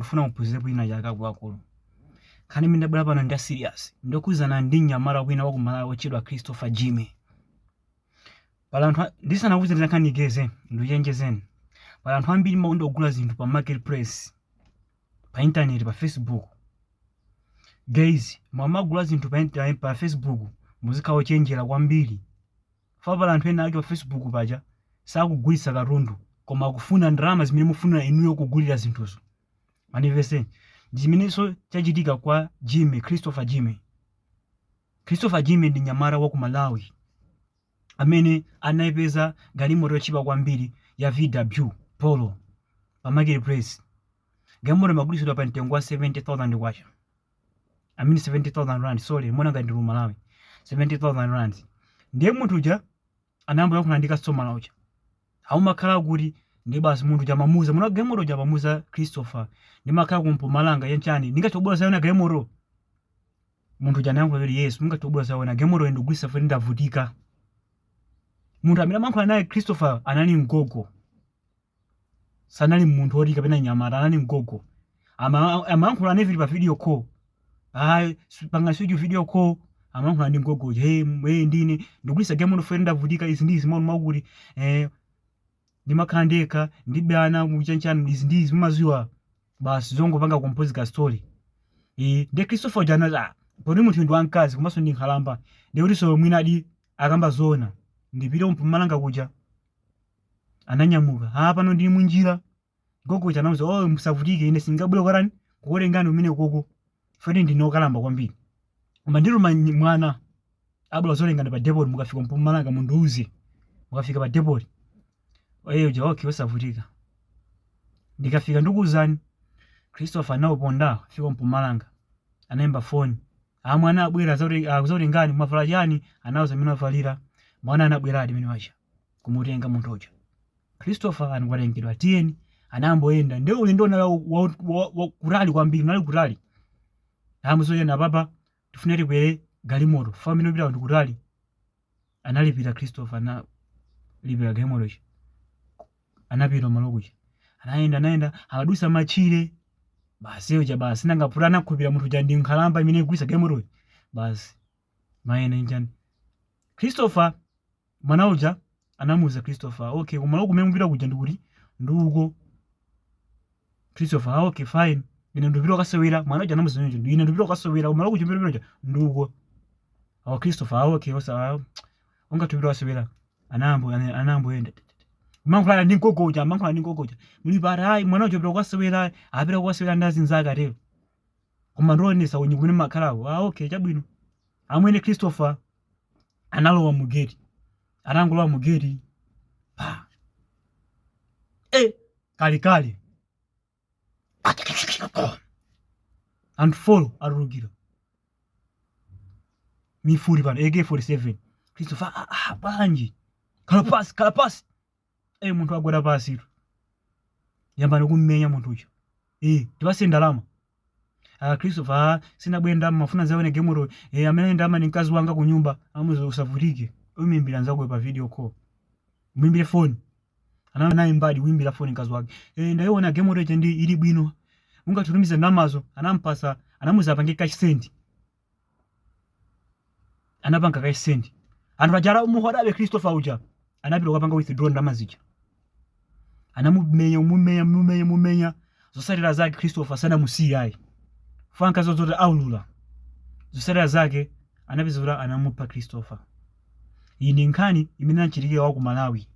ndifuna kuphunzirapo ina yakakulu khani mimi ndabwera pano ndi serious ndokuzana ndi nyamara wina wakumalawi ochedwa Christopher Jimmy pala anthu ndisanakuze ndakhanikeze ndichenjezeni pala anthu ambiri maundogula zinthu pa marketplace pa internet pa Facebook guys mamagula zinthu pa Facebook muzikhawo chenjera kwambiri fa pala anthu ena ake pa Facebook paja sakugulitsa katundu koma kufuna ndalama zimene mufuna inuyo kugulira zinthuzo manifestation ndizimeneso chachitika kwa Jimmy Christopher Jimmy. Christopher Jimmy ndi nyamara wa ku Malawi amene anayipeza galimoto yochipa kwambiri ya VW Polo pa marketplace. Galimoto magulitsidwa pa mtengo wa 70,000 kwacha. I mean 70,000 rand, sorry, mwana ngati ndi Malawi. 70,000 rand. Ndiye munthu uja anayamba yakuna ndi customer uja. Aumakhala kuti ndi basi munthu jamamuza muna galimoto jamamuza Christopher ndi makhala kumpumalanga yenchani ndingatobola sayona galimoto. Munthu janayankha kuti yes mungatobola sayona galimoto ndikugulitsa funa ndavutika. Munthu amene amayankhula naye Christopher anali mgogo. Sanali munthu oti kapena nyamara anali mgogo. Amayankhula naye pa video call. Pangasuju video call amayankhula ndi mgogo. Hey ndine ndikugulitsa galimoto funa ndavutika izi ndizi mawu makuti ndimakhala ndekha ndibe ana kuchenchana izi ndizi mumaziwa basi zongopanga compose ka story. Ndi Christopher jana poti munthu ndi wankazi komanso ndi nkhalamba ndikuti so mwina adi akamba zona ndipite mpumalanga kuja ananyamuka pano ndili munjira gogo chanauza musavutike ine singabwere kwarani kukolengani umene koko fene ndinokalamba kwambiri koma ndiluma mwana abula zolengana pa depot mukafika mpumalanga munduuze mukafika pa depot uja okay osavutika ndikafika ndikuzani Christopher nawo ponda fika mpumalanga anayimba phone mwana abwera zolengani mavala chani anauza mino avalira mwana anabwera adi mene wacha kumutenga munthu uja Christopher anakwatengedwa tiyeni anamboyenda ndio uli ndona kurali kwambiri nali kurali amuzoyena papa tifuneti kwere galimoto famino bila ndi kurali analipira Christopher na lipira galimoto anapita malokuja anaenda abadusa machire basi uja basi nanga purana kupira munthu ja ndi nkhalamba imene igulitsa galimoto basi maene njani Christopher mwana uja anamuza Christopher okay kumalo kumene mupita kuja ndikuti nduko Christopher okay fine ine ndupita kasewera mwana uja anamuza nje ine ndupita kasewera kumalo kuja mpita nduko Christopher okay osa onga tupita kasewera anamboyenda mankhula ndi ngogoja muli para mwana uja pita kasewera apita kasewera ndazi nzaka lero koma ndionesa unyi kune makhalawo okay chabwino amwene Christopher analowa mugeti anangolowa mugeti kali and follow arugiro mifuri pano AK47 Christopher banji kala pasi munthu agwera pasi yamba nokummenya munthu ucho tipase ndalama Christopher sinabwenda mafuna zawene gemoro amene ndama ni mkazi wanga ku nyumba amuzo usavutike umimbira nzako pa video call umimbire phone anana imbadi umimbira phone mkazi wake ndayiona gemoro ije ndi ili bwino ungatumiza ndamazo anampasa anamuza pange cash send anapanga cash send anabajara umuhodabe Christopher uja anapira kupanga withdraw ndamazija anamumenya zosalira zake Christopher sana musiyayi fanka zozote aulula zosalira zake anapizura anamupa Christopher. Iyi ndi nkhani imene anachitike wa ku Malawi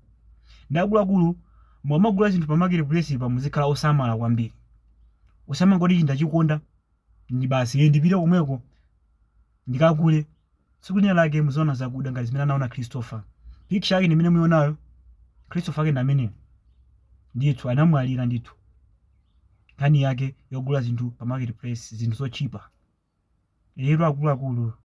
ndakuluakulu mwamagula zinthu pa marketplace pa muzikhala osamala kwambiri osama ngoti ndachikonda ndi basi ndipita komweko ndikagule sikunya lake muzona zakuda ngati zimene anaona Christopher picture yake imene muonayo Christopher ake ndamene ndithu anamwalira ndithu nkhani yake yogula zinthu pa marketplace zinthu zochipa akuluakulu